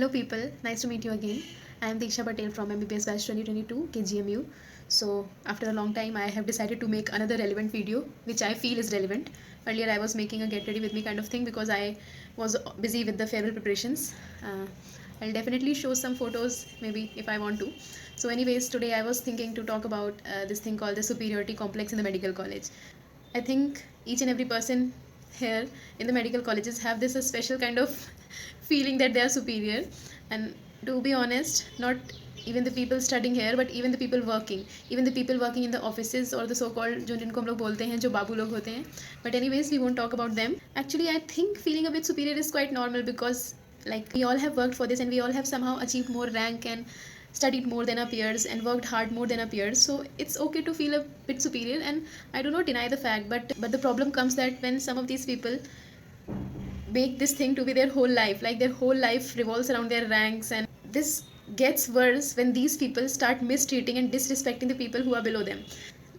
Hello people, nice to meet you again. I am Diksha Patel from MBBS Batch 2022 KGMU. So after a long time I have decided to make another relevant video which I feel is relevant. Earlier I was making a get ready with me kind of thing because I was busy with the farewell preparations. I'll definitely show some photos maybe if I want to. So anyways, today I was thinking to talk about this thing called the superiority complex in the medical college. I think each and every person here in the medical colleges have this a special kind of feeling that they are superior. And to be honest, not even the people studying here but even the people working in the offices or the so called जिनको हम लोग बोलते हैं जो बाबू लोग होते हैं, but anyways we won't talk about them. Actually I think feeling a bit superior is quite normal because like we all have worked for this and we all have somehow achieved more rank and studied more than our peers and worked hard more than our peers, so it's okay to feel a bit superior. And I do not deny the fact, but the problem comes that when some of these people make this thing to be their whole life, like their whole life revolves around their ranks, and this gets worse when these people start mistreating and disrespecting the people who are below them.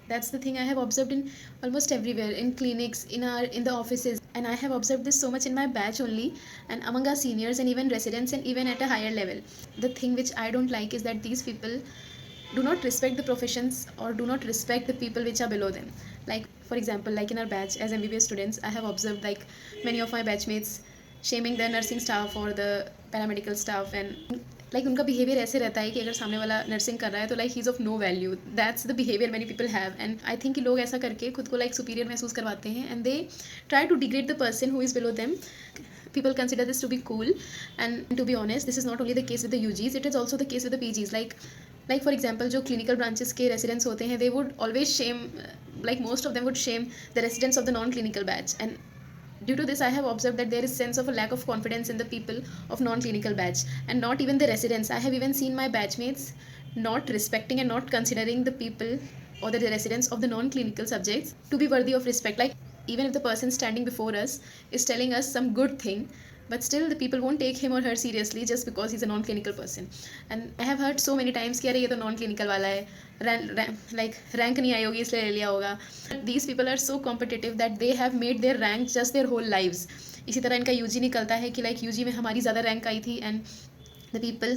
That's the thing I have observed in almost everywhere, in clinics, in the offices, and I have observed this so much in my batch only, and among our seniors and even residents and even at a higher level. The thing which I don't like is that these people do not respect the professions or do not respect the people which are below them. Like for example, like in our batch as MBBS students, I have observed like many of my batchmates shaming the nursing staff or the paramedical staff, and like उनका behaviour ऐसे रहता है कि अगर सामने वाला nursing कर रहा है तो like he is of no value. That's the behaviour many people have, and I think कि लोग ऐसा करके खुद को लाइक सुपीरियर महसूस करवाते हैं and they try to degrade the person who is below them. People consider this to be cool, and to be honest this is not only the case with the UGs, it is also the case with the PGs. Like for example, जो clinical branches के residents होते हैं, they would always shame, like most of them would shame the residents of the non-clinical batch. And due to this I have observed that there is sense of a lack of confidence in the people of non-clinical batch, and not even the residents. I have even seen my batchmates not respecting and not considering the people or the residents of the non-clinical subjects to be worthy of respect. Like even if the person standing before us is telling us some good thing, but still the people won't take him or her seriously just because he's a non-clinical person. And I have heard so many times कि अरे ये तो non-clinical वाला है, like rank नहीं आई होगी इसलिए ले लिया होगा. These people are so competitive that they have made their rank just their whole lives. इसी तरह इनका UG निकलता है कि like UG में हमारी ज़्यादा रैंक आई थी and the people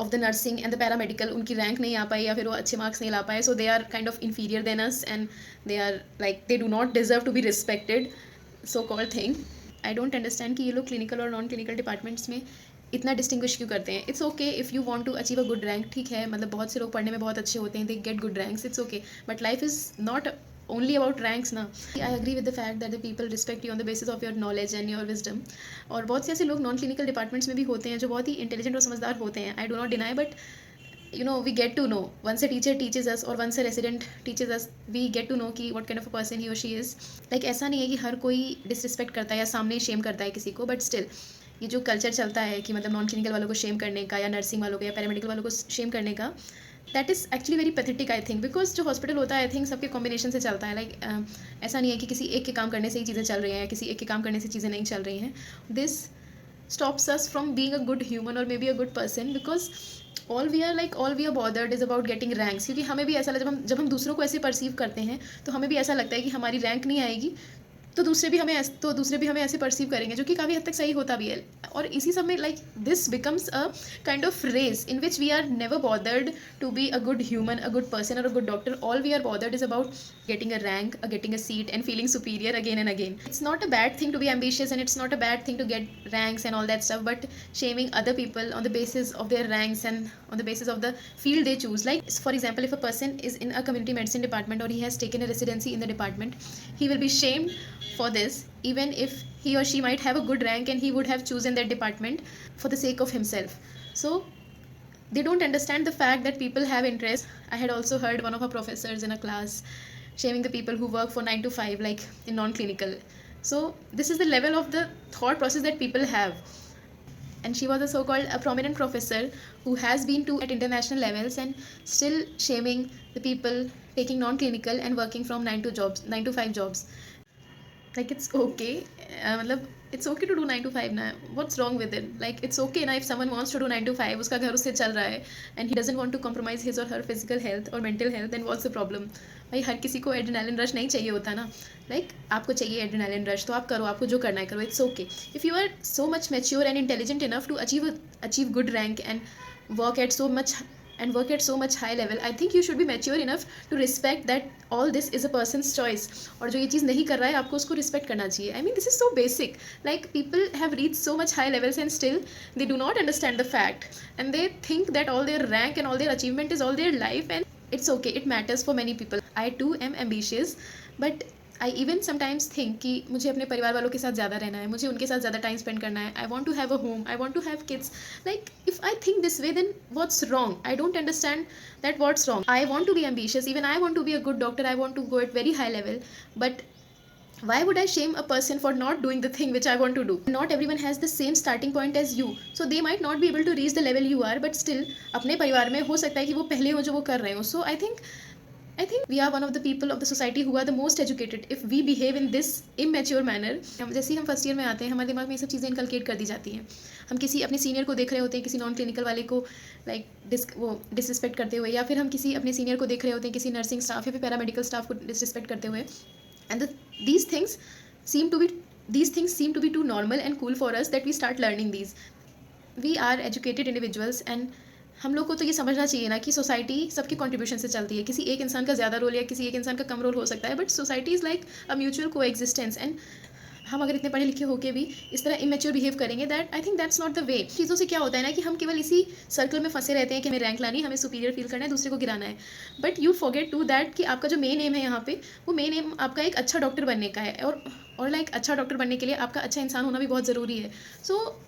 of the nursing and the paramedical उनकी रैंक नहीं आ पाई या फिर वो अच्छे मार्क्स नहीं ला पाए, so they are kind of inferior than us and they are like they do not deserve to be respected, so called thing. I don't understand कि ये लोग clinical और non clinical डिपार्टमेंट्स में इतना डिस्टिंग्विश क्यों करते हैं. It's okay if you want to achieve a good rank, ठीक है, मतलब बहुत से लोग पढ़ने में बहुत अच्छे होते हैं, they get good ranks, it's okay, but life is not only about ranks ना. I agree with the fact that the people respect you on the basis of your knowledge and your wisdom. और बहुत से ऐसे लोग non clinical departments में भी होते हैं जो बहुत ही इंटेलिजेंट और समझदार होते हैं. I do not deny, but you know we get to know once a teacher teaches us or once a resident teaches us, we get to know कि what kind of a person he or she is. Like ऐसा नहीं है कि हर कोई disrespect करता है या सामने शेम करता है किसी को, बट स्टिल ये जो कल्चर चलता है कि मतलब नॉन क्लिनिकल वालों को शेम करने का या नर्सिंग वालों को या पैरामेडिकल वालों को शेम करने का, that is actually very pathetic I think. Because जो हॉस्पिटल होता है आई थिंक सबके कॉम्बिनेशन से चलता है. लाइक ऐसा नहीं है कि किसी एक के काम करने से ही चीज़ें चल रही हैं या किसी एक के काम करने से चीज़ें नहीं चल रही हैं. This stops us from being a good human or maybe a good person, because all we are bothered is about getting ranks. क्योंकि हमें भी ऐसा जब हम दूसरों को ऐसे परसीव करते हैं तो हमें भी ऐसा लगता है कि हमारी रैंक नहीं आएगी तो दूसरे भी हमें ऐसे परसीव करेंगे, जो कि काफ़ी हद तक सही होता भी है. और इसी सब में like this becomes a kind of race in which we are never bothered to be a good human, a good person और a good doctor. All we are bothered is about getting a rank, getting a seat and feeling superior again and again. It's not a bad thing to be ambitious and it's not a bad thing to get ranks and all that stuff, but shaming other people on the basis of their ranks and on the basis of the field they choose. Like for example, if a person is in a community medicine department or he has taken a residency in the department, he will be shamed for this even if he or she might have a good rank and he would have chosen that department for the sake of himself. So they don't understand the fact that people have interest. I had also heard one of our professors in a class shaming the people who work for 9 to 5 like in non-clinical. So this is the level of the thought process that people have. And she was a so-called a prominent professor who has been to at international levels and still shaming the people taking non-clinical and working from 9 to 5 jobs. Like it's okay, मतलब it's okay to do 9 to 5 ना. What's wrong with it? Like it's okay ना if someone wants to do 9 to 5, उसका घर उससे चल रहा है and he doesn't want to compromise his or her physical health or mental health, then what's the problem? भाई हर किसी को एड्रेनालिन रश नहीं चाहिए होता ना. Like आपको चाहिए एड्रेनालिन रश तो आप करो, आपको जो करना है करो. It's okay. If you are so much mature and intelligent enough to achieve good rank and work at so much high level, I think you should be mature enough to respect that all this is a person's choice. और जो ये चीज़ नहीं कर रहा है आपको उसको respect करना चाहिए. I mean this is so basic. Like people have reached so much high levels and still they do not understand the fact, and they think that all their rank and all their achievement is all their life, and it's okay, it matters for many people. I too am ambitious, but I even sometimes think कि मुझे अपने परिवार वालों के साथ ज़्यादा रहना है, मुझे उनके साथ ज़्यादा टाइम स्पेंड करना है. I want to have a home, I want to have kids. Like if I think this way then what's wrong? I don't understand that what's wrong. I want to be ambitious, even I want to be a good doctor, I want to go at very high level, but why would I shame a person for not doing the thing which I want to do? Not everyone has the same starting point as you, so they might not be able to reach the level you are, but still अपने परिवार में हो सकता है कि वो पहले हो जो वो कर रहे हो. So I think we are one of the people of the society who are the most educated if we behave in this immature manner. जैसे ही हम फर्स्ट ईयर में आते हैं हमारे दिमाग में ये सब चीज़ें इनकलकेट कर दी जाती हैं. हम किसी अपने सीनियर को देख रहे होते हैं किसी नॉन क्लिनिकल वाले को वो डिसरिस्पेक्ट करते हुए, या फिर हम किसी अपने सीनियर को देख रहे होते हैं किसी नर्सिंग स्टाफ या फिर पैरामेडिकल स्टाफ को डिसरिस्पेक्ट करते हुए. And these things seem to be too normal and cool for us that we start learning these. We are educated individuals and हम लोग को तो ये समझना चाहिए ना कि सोसाइटी सबके कंट्रीब्यूशन से चलती है. किसी एक इंसान का ज़्यादा रोल या किसी एक इंसान का कम रोल हो सकता है, but society is like a mutual को एग्जिस्टेंस. एंड हम अगर इतने पढ़े लिखे होके भी इस तरह इमेच्योर बिहेव करेंगे, that I think that's not the way. चीज़ों से क्या होता है ना कि हम केवल इसी सर्कल में फंसे रहते हैं कि हमें रैंक लानी, हमें सुपीरियर फील करना है, दूसरे को गिराना है. But you forget to that कि आपका जो मेन एम है यहाँ पे, वो मेन एम आपका एक अच्छा डॉक्टर बनने का है. और लाइक अच्छा डॉक्टर बनने के लिए आपका अच्छा इंसान होना भी बहुत ज़रूरी है. सो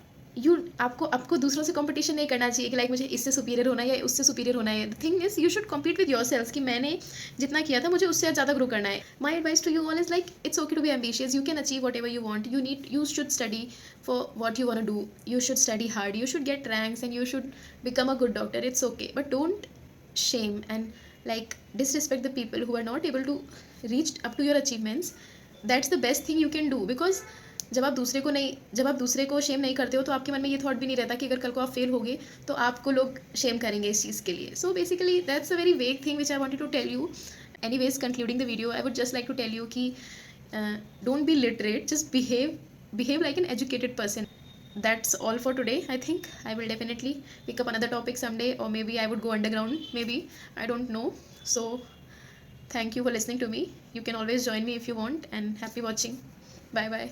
आपको दूसरों से कंपटीशन नहीं करना चाहिए कि लाइक मुझे इससे सुपीरियर होना है या उससे सुपीरियर होना है. The thing is you should compete with your self कि मैंने जितना किया था मुझे उससे ज़्यादा ग्रो करना है. My advice to you all is like it's okay to be ambitious. You can achieve whatever you want. You should study for what you want to do. You should study hard. You should get ranks and you should become a good doctor. It's okay, but don't shame and like disrespect the people who are not able to reach up to your achievements. That's the best thing you can do, because जब आप दूसरे को Shem नहीं करते हो तो आपके मन में ये थॉट भी नहीं रहता कि अगर कल को आप फेल होगे तो आपको लोग शेम करेंगे इस चीज़ के लिए. So basically that's a very vague thing which I wanted to tell you. Anyways, concluding the video, I would just like to tell you कि don't be literate, just behave like an educated person. That's all for today. I think I will definitely pick up another topic someday, or maybe I would go underground, maybe, I don't know. So thank you for listening to me. You can always join me if you want, and happy watching. Bye bye.